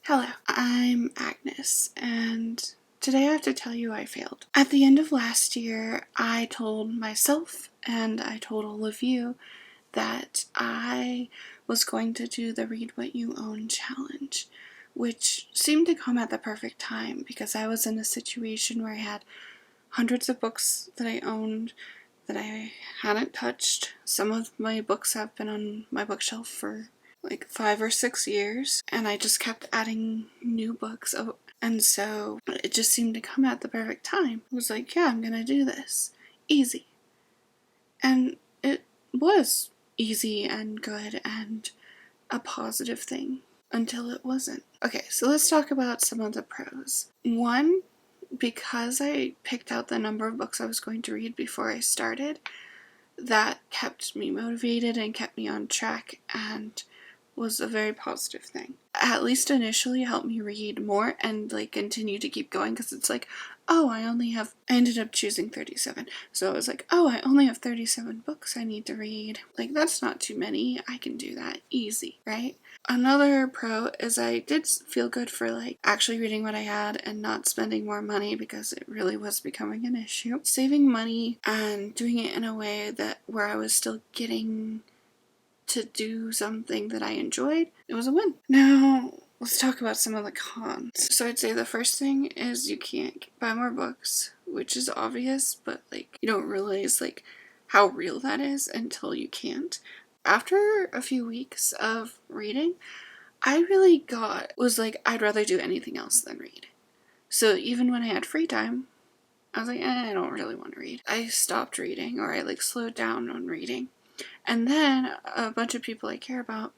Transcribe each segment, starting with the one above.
Hello, I'm Agnes, and today I have to tell you I failed. At the end of last year, I told myself and I told all of you that I was going to do the Read What You Own challenge, which seemed to come at the perfect time because I was in a situation where I had hundreds of books that I owned that I hadn't touched. Some of my books have been on my bookshelf for like 5 or 6 years, and I just kept adding new books. And so it just seemed to come at the perfect time. I was like, yeah, I'm gonna do this. Easy. And it was easy and good and a positive thing until it wasn't. Okay, so let's talk about some of the pros. One, because I picked out the number of books I was going to read before I started, that kept me motivated and kept me on track and was a very positive thing. At least initially helped me read more and continue to keep going, because it's like, oh, I ended up choosing 37. So I was like, oh, I only have 37 books I need to read. That's not too many. I can do that easy, right? Another pro is I did feel good for actually reading what I had and not spending more money, because it really was becoming an issue. Saving money and doing it in a way where I was still getting to do something that I enjoyed, it was a win. Now, let's talk about some of the cons. So I'd say the first thing is you can't buy more books, which is obvious, but you don't realize how real that is until you can't. After a few weeks of reading, I really was I'd rather do anything else than read. So even when I had free time, I was like, I don't really want to read. I stopped reading, or I slowed down on reading. And then a bunch of people I care about,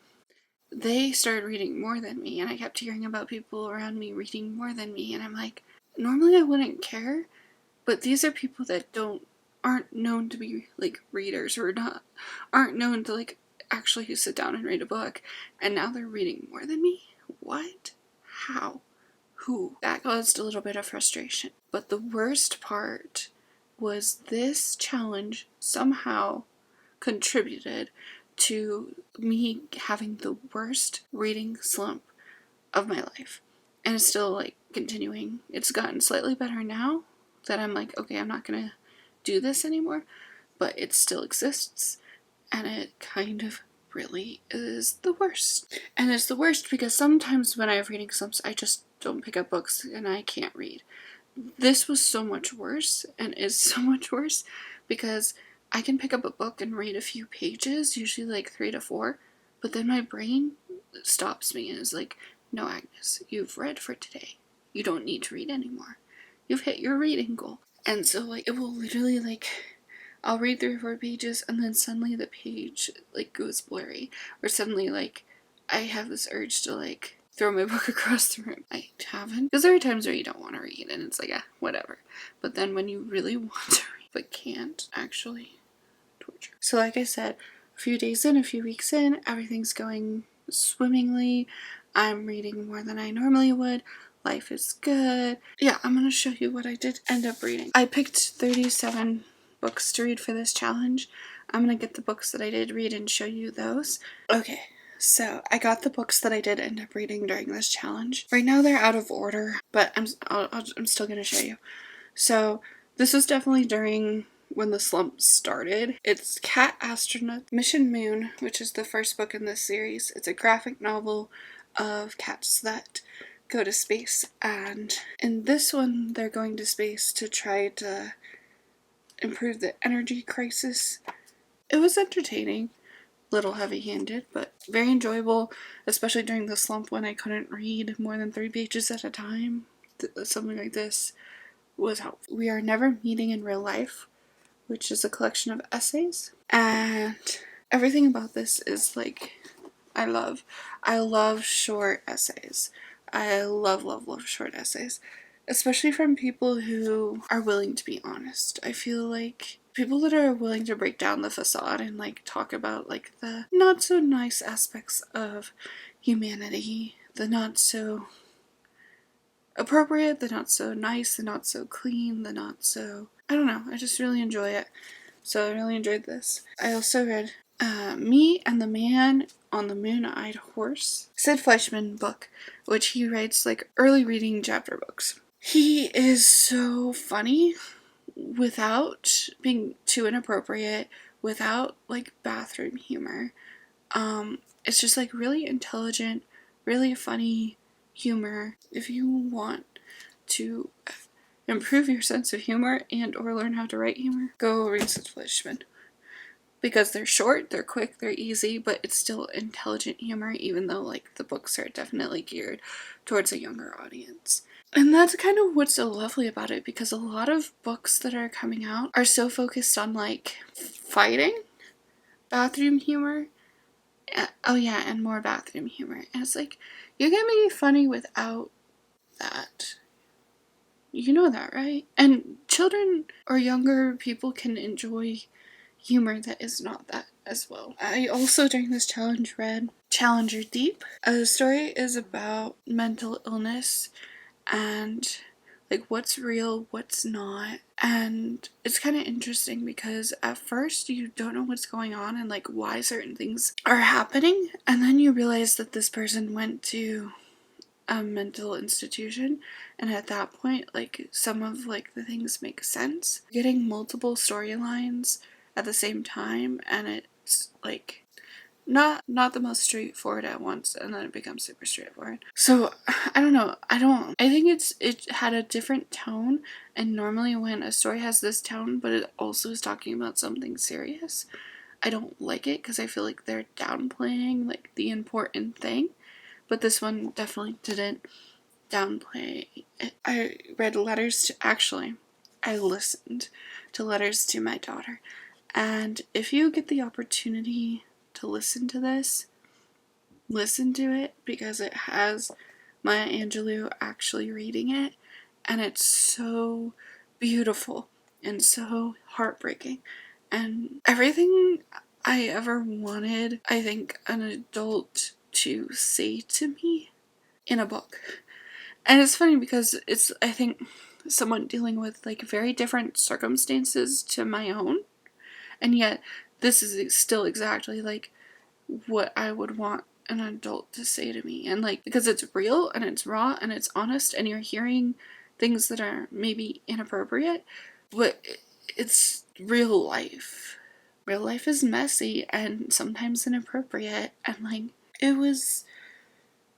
they started reading more than me, and I kept hearing about people around me reading more than me, and I'm like, normally I wouldn't care, but these are people that aren't known to be readers, or aren't known to actually sit down and read a book, and now they're reading more than me? What? How? Who? That caused a little bit of frustration. But the worst part was this challenge somehow contributed to me having the worst reading slump of my life. And it's still continuing. It's gotten slightly better now that I'm okay, I'm not gonna do this anymore, but it still exists, and it kind of really is the worst. And it's the worst because sometimes when I have reading slumps, I just don't pick up books and I can't read. This was so much worse, and is so much worse, because I can pick up a book and read a few pages, usually 3 to 4, but then my brain stops me and is like, no, Agnes, you've read for today. You don't need to read anymore. You've hit your reading goal. And so it will literally I'll read 3 or 4 pages, and then suddenly the page goes blurry, or suddenly I have this urge to throw my book across the room. I haven't, because there are times where you don't want to read and it's whatever. But then when you really want to read but can't, actually torture. So like I said, a few days in, a few weeks in, everything's going swimmingly. I'm reading more than I normally would. Life is good. Yeah, I'm gonna show you what I did end up reading. I picked 37 books to read for this challenge. I'm gonna get the books that I did read and show you those. Okay, so I got the books that I did end up reading during this challenge. Right now they're out of order, but I'm still gonna show you. So this was definitely during when the slump started. It's CatStronauts Mission Moon, which is the first book in this series. It's a graphic novel of cats that go to space, and in this one they're going to space to try to improve the energy crisis. It was entertaining, little heavy-handed, but very enjoyable, especially during the slump when I couldn't read more than 3 pages at a time. Something like this was helpful. We Are Never Meeting in Real Life, which is a collection of essays, and everything about this is I love short essays. I love short essays, especially from people who are willing to be honest. I feel people that are willing to break down the facade and talk about the not so nice aspects of humanity, the not so appropriate, the not so nice, the not so clean, the not so, I don't know, I just really enjoy it. So I really enjoyed this. I also read Me and the Man on the Moon-Eyed Horse, Sid Fleischman book, which he writes like early reading chapter books. He is so funny without being too inappropriate, without like bathroom humor. It's just like really intelligent, really funny humor. If you want to improve your sense of humor and or learn how to write humor, go read Sid Fleischman. Because they're short, they're quick, they're easy, but it's still intelligent humor, even though like the books are definitely geared towards a younger audience. And that's kind of what's so lovely about it, because a lot of books that are coming out are so focused on like fighting, bathroom humor, and more bathroom humor. And it's like, you can be funny without that. You know that, right? And children or younger people can enjoy humor that is not that as well. I also, during this challenge, read Challenger Deep. The story is about mental illness and like what's real, what's not. And it's kind of interesting because at first you don't know what's going on and like why certain things are happening. And then you realize that this person went to a mental institution, and at that point like some of like the things make sense. Getting multiple storylines at the same time, and it's like not the most straightforward at once, and then it becomes super straightforward. So I don't know, I think it had a different tone, and normally when a story has this tone but it also is talking about something serious, I don't like it because I feel like they're downplaying like the important thing. But this one definitely didn't downplay it. I listened to letters to my daughter. And if you get the opportunity to listen to this, listen to it, because it has Maya Angelou actually reading it. And it's so beautiful and so heartbreaking. And everything I ever wanted, I think, an adult to say to me in a book. And it's funny because it's, I think, someone dealing with like very different circumstances to my own, and yet this is still exactly like what I would want an adult to say to me. And like, because it's real and it's raw and it's honest, and you're hearing things that are maybe inappropriate, but it's real life. Real life is messy and sometimes inappropriate, and like it was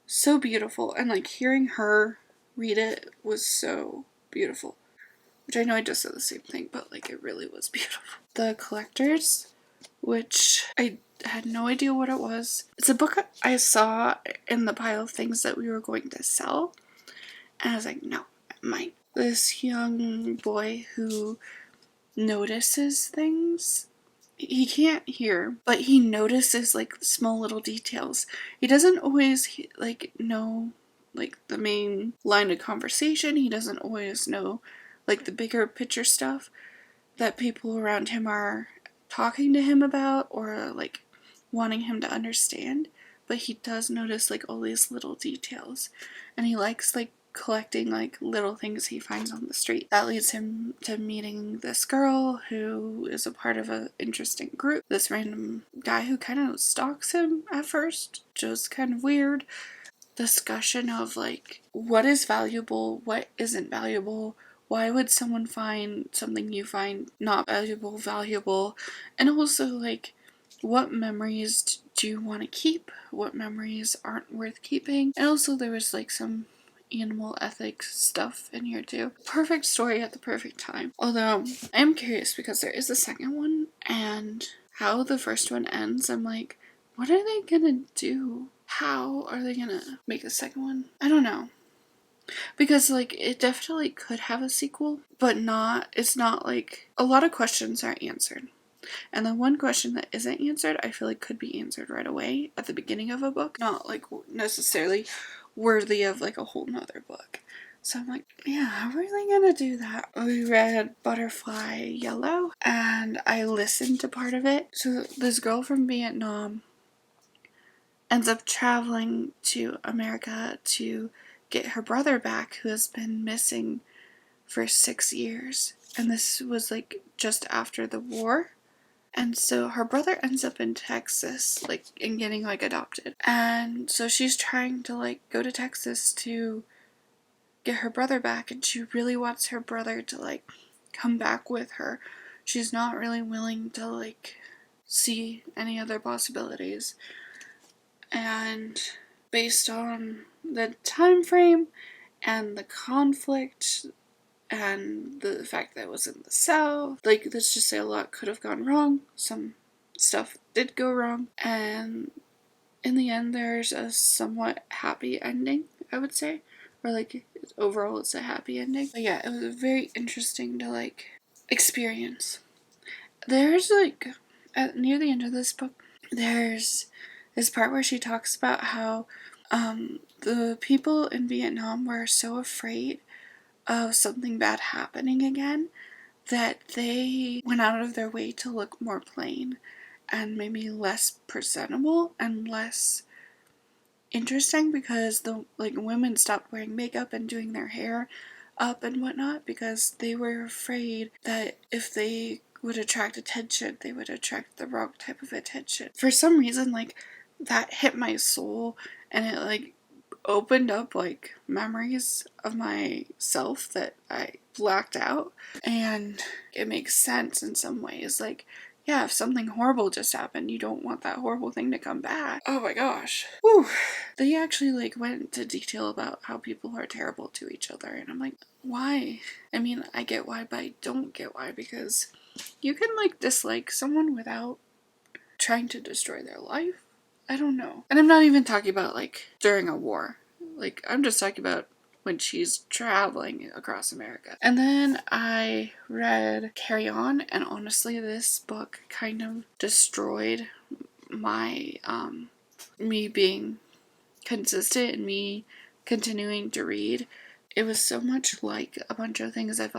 so beautiful, and like hearing her read it was so beautiful. Which I know I just said the same thing, but like it really was beautiful. The Collectors, which I had no idea what it was. It's a book I saw in the pile of things that we were going to sell, and I was like, no, mine. This young boy who notices things. He can't hear, but he notices like small little details. He doesn't always like know like the main line of conversation. He doesn't always know like the bigger picture stuff that people around him are talking to him about or like wanting him to understand. But he does notice like all these little details, and he likes like collecting like little things he finds on the street. That leads him to meeting this girl who is a part of an interesting group. This random guy who kind of stalks him at first, just kind of weird. Discussion of like what is valuable, what isn't valuable, why would someone find something you find not valuable, and also like what memories do you want to keep, what memories aren't worth keeping. And also there was like some animal ethics stuff in here too. Perfect story at the perfect time. Although I am curious because there is a second one, and how the first one ends, I'm like, what are they gonna do? How are they gonna make the second one? I don't know. Because like it definitely could have a sequel, but it's not like a lot of questions are answered. And the one question that isn't answered, I feel like could be answered right away at the beginning of a book, not like necessarily worthy of like a whole nother book. So I'm like, yeah, how are they gonna do that? We read Butterfly Yellow, and I listened to part of it. So this girl from Vietnam ends up traveling to America to get her brother back, who has been missing for 6 years. And this was like just after the war. And so her brother ends up in Texas, like, and getting, like, adopted. And so she's trying to, like, go to Texas to get her brother back, and she really wants her brother to, like, come back with her. She's not really willing to, like, see any other possibilities. And based on the time frame and the conflict and the fact that it was in the South, like, let's just say a lot could have gone wrong. Some stuff did go wrong, and in the end there's a somewhat happy ending, I would say, or like overall it's a happy ending. But yeah, it was very interesting to like experience. There's like near the end of this book, there's this part where she talks about how the people in Vietnam were so afraid of something bad happening again that they went out of their way to look more plain and maybe less presentable and less interesting, because the like women stopped wearing makeup and doing their hair up and whatnot because they were afraid that if they would attract attention, they would attract the wrong type of attention. For some reason, like, that hit my soul, and it like opened up like memories of myself that I blacked out, and it makes sense in some ways. Like, yeah, if something horrible just happened, you don't want that horrible thing to come back. Oh my gosh. Whew. They actually like went into detail about how people are terrible to each other, and I'm like, why? I mean, I get why, but I don't get why, because you can like dislike someone without trying to destroy their life. I don't know. And I'm not even talking about like during a war. Like, I'm just talking about when she's traveling across America. And then I read Carry On, and honestly this book kind of destroyed my me being consistent and me continuing to read. It was so much like a bunch of things I've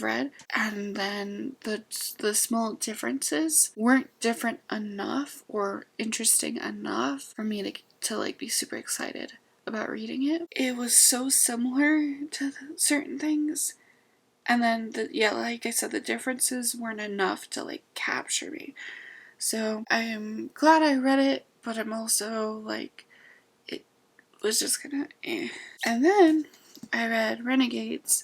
read, and then the small differences weren't different enough or interesting enough for me to like be super excited about reading it. It was so similar to certain things, and then like I said, the differences weren't enough to like capture me. So I'm glad I read it, but I'm also like, it was just kinda eh. And then I read Renegades,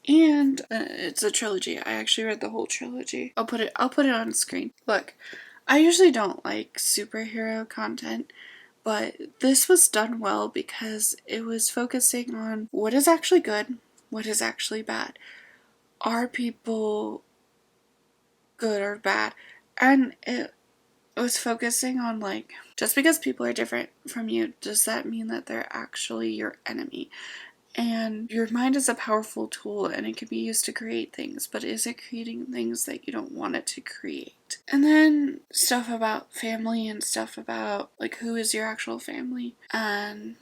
and it's a trilogy. I actually read the whole trilogy. I'll put it on screen. Look, I usually don't like superhero content, but this was done well because it was focusing on what is actually good, what is actually bad. Are people good or bad? And it was focusing on like, just because people are different from you, does that mean that they're actually your enemy? And your mind is a powerful tool, and it can be used to create things, but is it creating things that you don't want it to create? And then stuff about family and stuff about like who is your actual family. And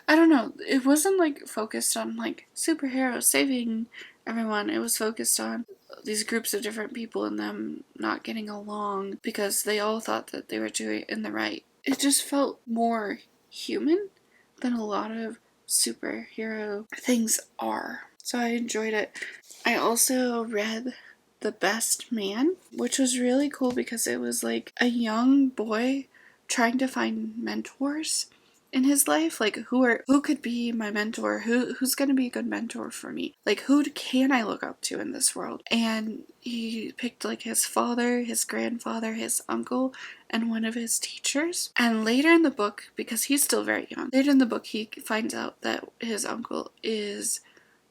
I don't know, it wasn't like focused on like superheroes saving everyone. It was focused on these groups of different people and them not getting along because they all thought that they were doing it in the right. It just felt more human than a lot of superhero things are. So I enjoyed it. I also read The Best Man, which was really cool because it was like a young boy trying to find mentors in his life. Like, who could be my mentor? Who's gonna be a good mentor for me? Like, who can I look up to in this world? And he picked like his father, his grandfather, his uncle, and one of his teachers. And later in the book, because he's still very young, later in the book he finds out that his uncle is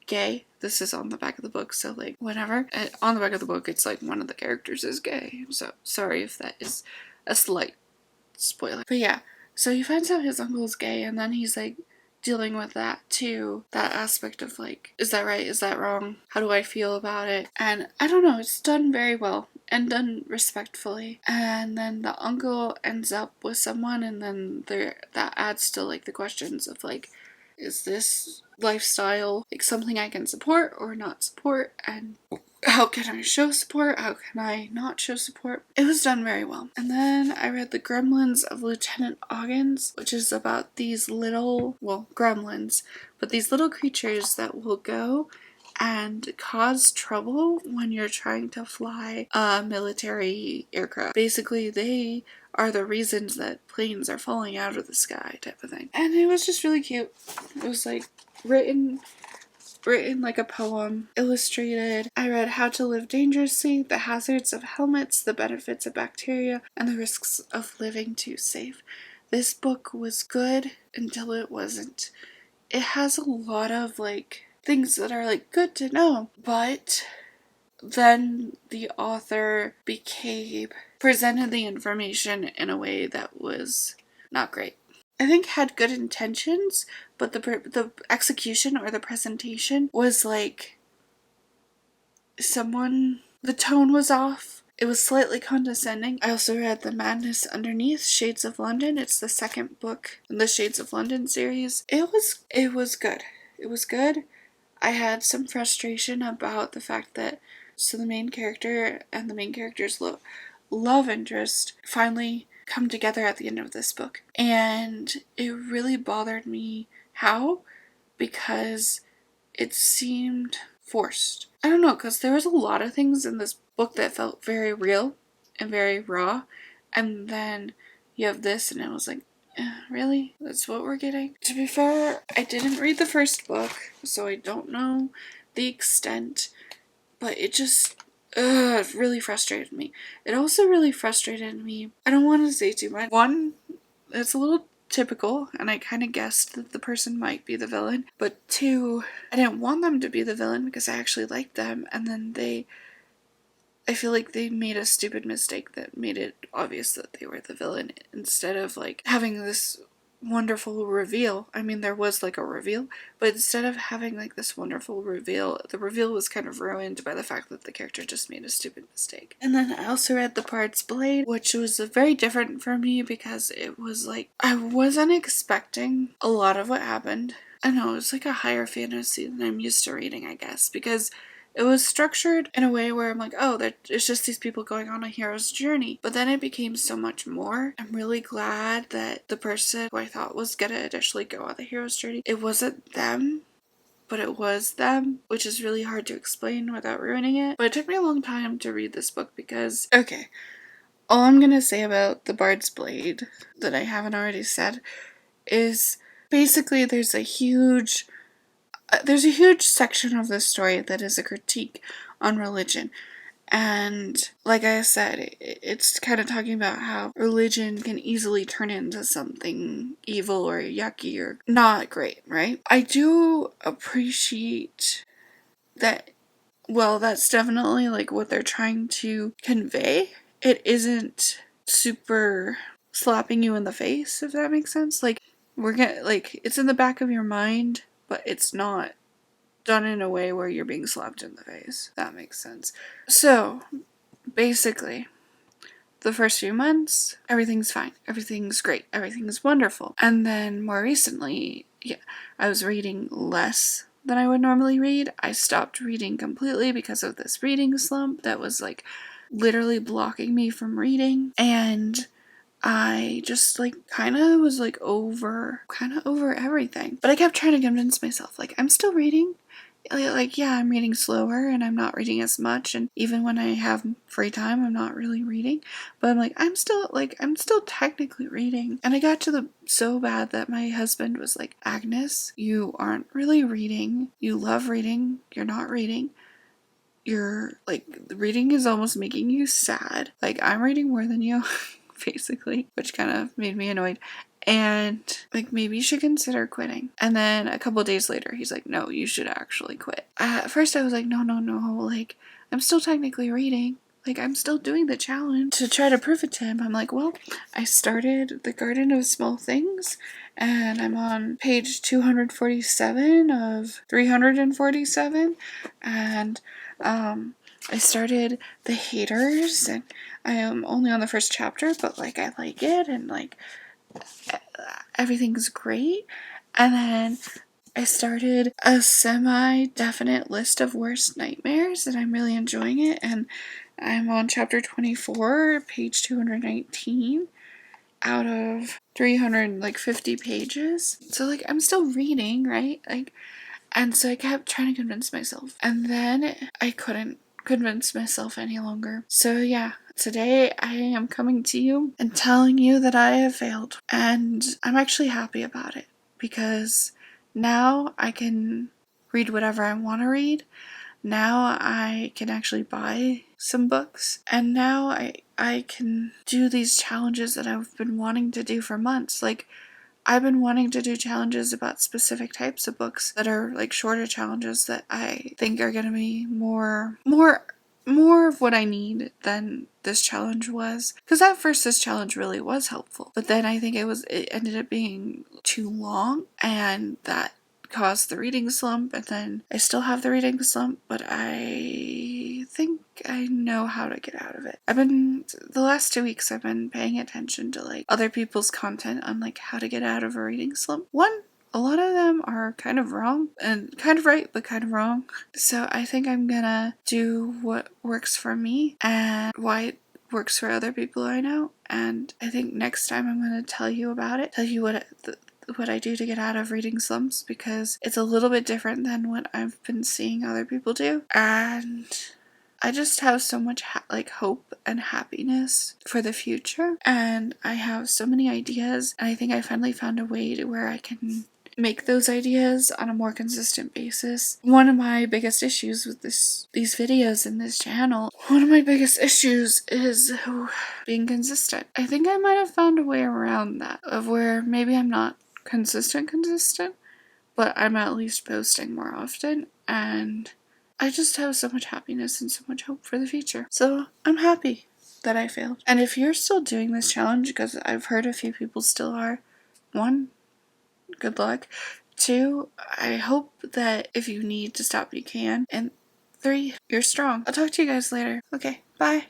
gay. This is on the back of the book, so like whenever on the back of the book it's like one of the characters is gay, so sorry if that is a slight spoiler. But yeah, so he finds out his uncle is gay, and then he's like dealing with that too, that aspect of like, is that right, is that wrong, how do I feel about it? And I don't know, it's done very well and done respectfully. And then the uncle ends up with someone, and then that adds to like the questions of like, is this lifestyle like something I can support or not support, and how can I show support, how can I not show support? It was done very well. And then I read The Gremlins of Lieutenant Oggins, which is about these little, well, gremlins, but these little creatures that will go and cause trouble when you're trying to fly a military aircraft. Basically, they are the reasons that planes are falling out of the sky type of thing. And it was just really cute. It was like written like a poem, illustrated. I read How to Live Dangerously, The Hazards of Helmets, The Benefits of Bacteria, and the Risks of Living Too Safe. This book was good until it wasn't. It has a lot of like things that are like good to know, but then the author presented the information in a way that was not great. I think had good intentions, but the execution or the presentation was like the tone was off. It was slightly condescending. I also read The Madness Underneath, Shades of London. It's the second book in the Shades of London series. It was good. It was good. I had some frustration about the fact that the main character and the main character's love interest finally come together at the end of this book. And it really bothered me because it seemed forced. I don't know, because there was a lot of things in this book that felt very real and very raw. And then you have this and it was like, really? That's what we're getting? To be fair, I didn't read the first book, so I don't know the extent. But it just it really frustrated me. It also really frustrated me. I don't want to say too much. One, it's a little typical, and I kind of guessed that the person might be the villain. But two, I didn't want them to be the villain because I actually liked them, and then I feel like they made a stupid mistake that made it obvious that they were the villain instead of like having this wonderful reveal. I mean, there was like a reveal, but instead of having like this wonderful reveal, the reveal was kind of ruined by the fact that the character just made a stupid mistake. And then I also read The Bards Blade, which was very different for me because it was like I wasn't expecting a lot of what happened. I know, it's like a higher fantasy than I'm used to reading, I guess, because it was structured in a way where I'm like, oh, it's just these people going on a hero's journey. But then it became so much more. I'm really glad that the person who I thought was gonna initially go on the hero's journey, it wasn't them, but it was them, which is really hard to explain without ruining it. But it took me a long time to read this book because, okay, all I'm gonna say about The Bard's Blade that I haven't already said is basically there's a huge section of this story that is a critique on religion. And like I said, it's kind of talking about how religion can easily turn into something evil or yucky or not great, right? I do appreciate that. Well, that's definitely like what they're trying to convey. It isn't super slapping you in the face, if that makes sense. Like, it's in the back of your mind, but it's not done in a way where you're being slapped in the face. That makes sense. So, basically, the first few months, everything's fine. Everything's great. Everything's wonderful. And then more recently, I was reading less than I would normally read. I stopped reading completely because of this reading slump that was like literally blocking me from reading. And I just like kind of was like over everything. But I kept trying to convince myself, like, I'm still reading. Like, yeah, I'm reading slower and I'm not reading as much. And even when I have free time, I'm not really reading. But I'm like, I'm still technically reading. And I got to so bad that my husband was like, Agnes, you aren't really reading. You love reading. You're not reading. You're like, reading is almost making you sad. Like, I'm reading more than you. Basically, which kind of made me annoyed. And like, maybe you should consider quitting. And then a couple days later, he's like, no, you should actually quit. At first I was like, no, like, I'm still technically reading. Like, I'm still doing the challenge. To try to prove it to him, I'm like, well, I started The Garden of Small Things, and I'm on page 247 of 347, and I started The Haters, and I am only on the first chapter, but like, I like it, and like, everything's great. And then I started a semi-definite list of worst nightmares, and I'm really enjoying it, and I'm on chapter 24, page 219 out of 350 pages. So like, I'm still reading, right? Like, And so I kept trying to convince myself. And then I couldn't convince myself any longer. So yeah, today I am coming to you and telling you that I have failed. And I'm actually happy about it because now I can read whatever I want to read. Now I can actually buy some books. And now I can do these challenges that I've been wanting to do for months. Like, I've been wanting to do challenges about specific types of books that are like shorter challenges that I think are going to be more of what I need than this challenge was. Because at first this challenge really was helpful, but then I think it ended up being too long, and that caused the reading slump, and then I still have the reading slump, but I think I know how to get out of it. The last 2 weeks I've been paying attention to like other people's content on like how to get out of a reading slump. A lot of them are kind of wrong and kind of right, but kind of wrong. So I think I'm gonna do what works for me and why it works for other people I know. And I think next time I'm gonna tell you about it, tell you what I do to get out of reading slumps, because it's a little bit different than what I've been seeing other people do. And I just have so much hope and happiness for the future. And I have so many ideas. And I think I finally found a way to where I can make those ideas on a more consistent basis. One of my biggest issues with these videos and this channel, one of my biggest issues is being consistent. I think I might have found a way around that, of where maybe I'm not consistent, but I'm at least posting more often, and I just have so much happiness and so much hope for the future. So I'm happy that I failed. And if you're still doing this challenge, because I've heard a few people still are, 1, good luck. 2, I hope that if you need to stop, you can. And 3, you're strong. I'll talk to you guys later. Okay, bye.